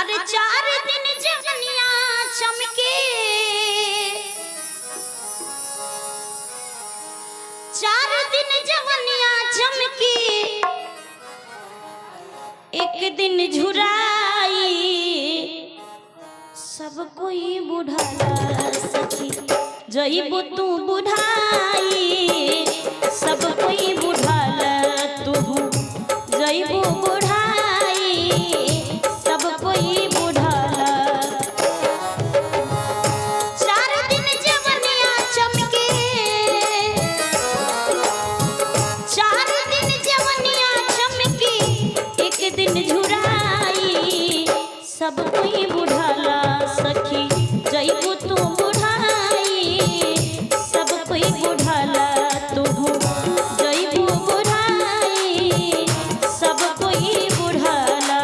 अरे 4 दिन जवनिया चमके, 4 दिन जवनिया चमके, एक दिन झुराई, सब कोई बुढ़ाला सखी जइबो तू बुढ़ाई, सब कोई बुढ़ाला तू जइबो बुढ़ाई, सब कोई बुढ़ाला। 4 दिन जवनिया चमके, 4 दिन जवनिया चमके, एक दिन झुराई, सब कोई बुढ़ाला सखी जइबो तू बुढ़ाई, सब कोई बुढ़ाला तू जइबो बुढ़ाई, सब कोई बुढ़ाला।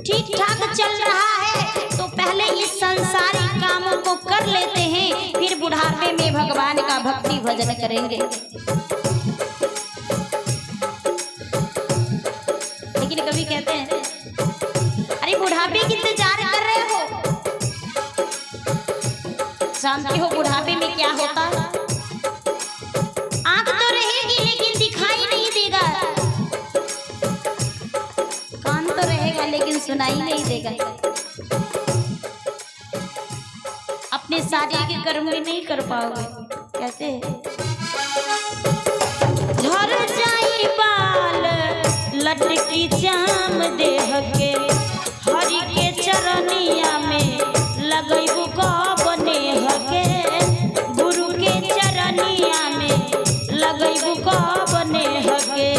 ठीक ठाक चल रहा है तो पहले इस संसारिक कामों को कर लेते हैं, फिर बुढ़ापे में भगवान का भक्ति भजन करेंगे। लेकिन कभी कहते हैं अरे बुढ़ापे की इंतजार कर रहे हो, जानते हो बुढ़ापे में क्या होता है? आंख तो रहेगी लेकिन दिखाई नहीं देगा, कान तो रहेगा लेकिन सुनाई नहीं देगा, अपने शारीरिक कर्म भी नहीं कर पाओगे। कहते हैं झड़ जाई बाल लटकी जाम देह के, हरि के चरनिया में लगैबू बने हके, गुरु के चरनिया में लगैबू बने हके।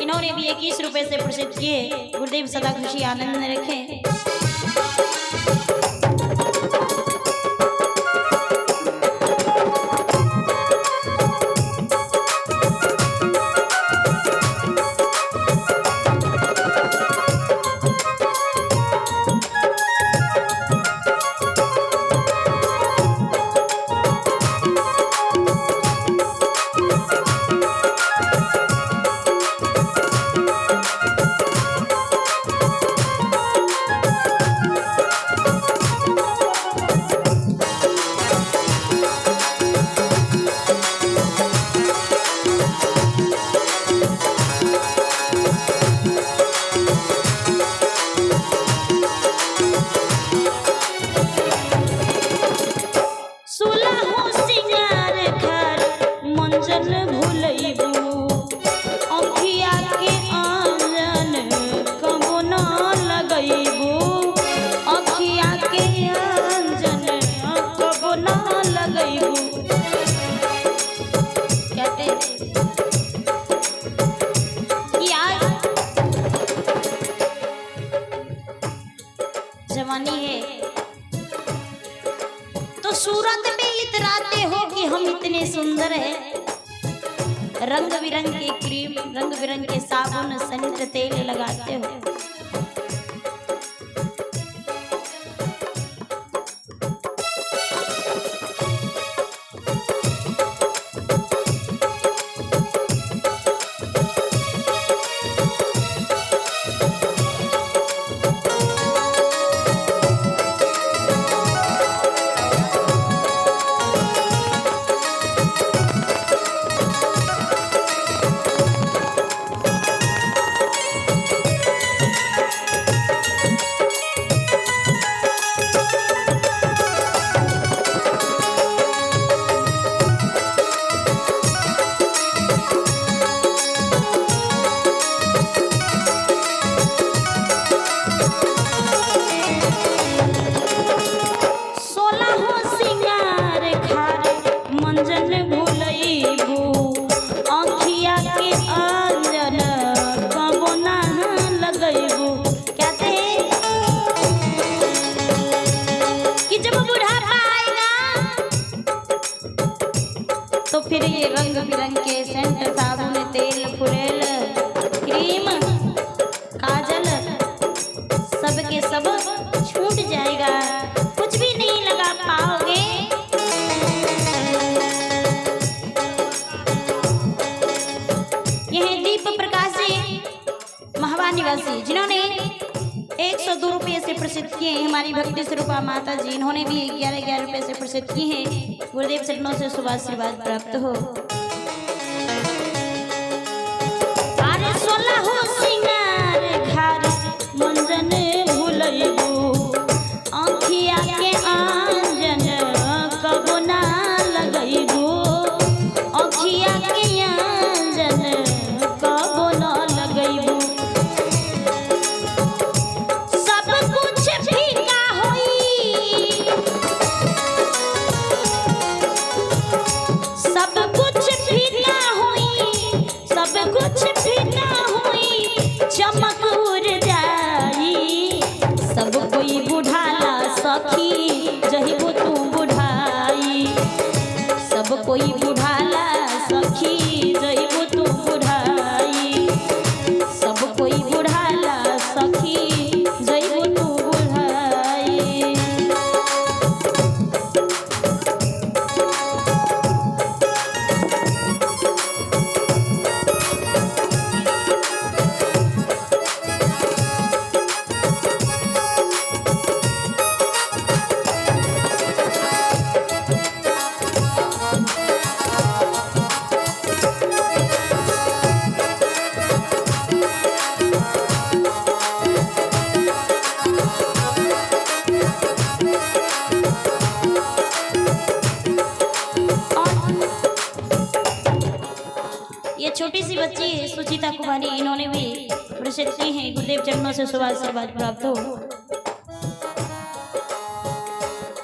इन्होंने भी 21 रुपए से प्रसिद्ध किए। गुरुदेव सदा खुशी आनंद में रखें। जवानी है तो सूरत में इतराते हो कि हम इतने सुंदर हैं। रंग बिरंग के क्रीम, रंग बिरंग के साबुन, सेंट, तेल लगाते हो। तो फिर ये रंग बिरंग के सेंट, साबुन, तेल, फुरेल, क्रीम, काजल सब के सब छूट जाएगा, कुछ भी नहीं लगा पाओगे। यह दीप प्रकाश जी महवा निवासी जिन्होंने 102 रुपये से प्रसिद्ध किए हैं। हमारी भक्ति स्वरूपा माता जी इन्होंने भी 11 रुपये से प्रसिद्ध किए हैं। गुरुदेव चरणों से शुभ आशीर्वाद प्राप्त हो। अरे 16 हो सिंगार घर मंजन भूलैबू, आँखिया के आंजन कबो ना लगैबू, आँखिया के आंजन कबो ना लगैबू। चमक उड़ जाई सब कोई बुढ़ाला सखी जहिबो तू बुढ़ाई, सब कोई बुढ़ाला सखी जहिबो तू बुढ़ाई, सब कोई बुढ़ाला सखी जहिबो तू बुढ़ाई। छोटी सी बच्ची सुचिता कुमारी इन्होंने भी प्रसिद्ध की है। गुरुदेव चरणों से शुभ आशीर्वाद प्राप्त हो।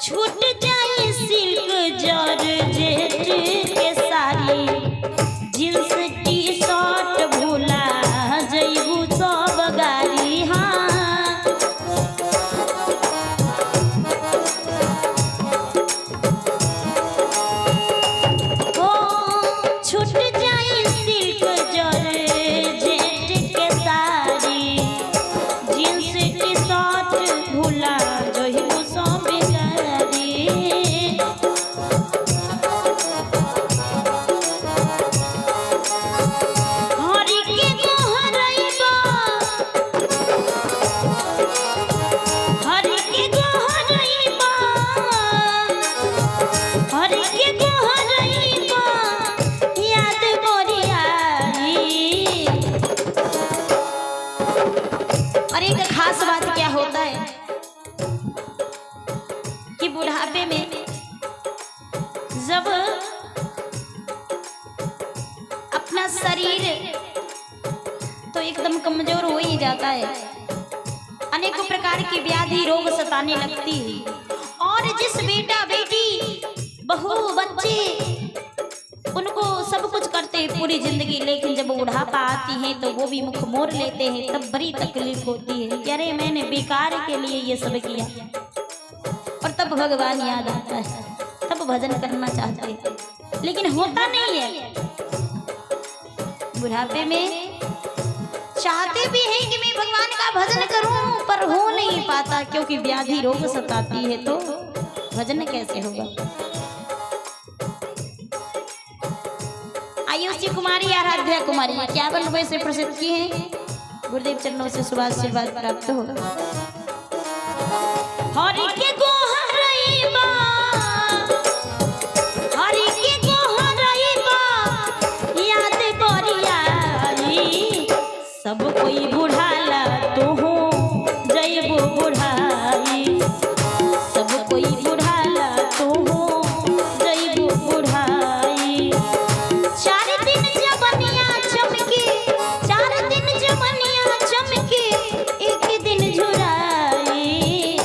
छूट जाए सिल्क जॉर्जेट के साड़ी, जींस टी शर्ट भूला जइबू सब गाड़ी। हाँ ओ छूट खास बात क्या होता है कि बुढ़ापे में जब अपना शरीर तो एकदम कमजोर हो ही जाता है, अनेकों प्रकार की व्याधि रोग सताने लगती है। और जिस बेटा बेटी बहू बच्चे उनको सब कुछ करते पूरी जिंदगी, लेकिन जब बुढ़ापा आती है तो वो भी मुख मोड़ लेते हैं, तब बड़ी तकलीफ होती है कि अरे मैंने बेकार के लिए ये सब किया। और तब भगवान याद आता है, तब भजन करना चाहते हैं, लेकिन होता नहीं है। बुढ़ापे में चाहते भी हैं कि मैं भगवान का भजन करूं, पर हो नहीं पाता, क्योंकि व्याधि रोग सताती है, तो भजन कैसे होगा। आयुषी कुमारी, आराध्या कुमारी, क्या बन से प्रसिद्ध की है। गुरुदेव चरणों से शुभाशीर्वाद प्राप्त हो। हरि के गोहरइबा, हरि के गोहरइबा, याद करियाई, सब कोई बुढ़ाला तो हो जइबो बुढ़ाई, सब कोई बुढ़ाला तो हो जइबो बुढ़ाई। 4 दिन जवनिया चमके, 4 दिन जवनिया चमके, एक दिन झुराई,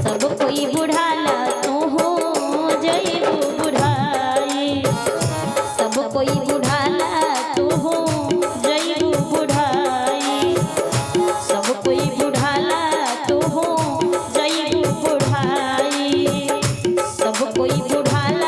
सब कोई बुढ़ाला तो हो जइबो बुढ़ाई, सब कोई बुढ़ाला तो हो जइबो बुढ़ाई, सब कोई बुढ़ाला तो हो जइबो बुढ़ाई, सब कोई बुढ़ाला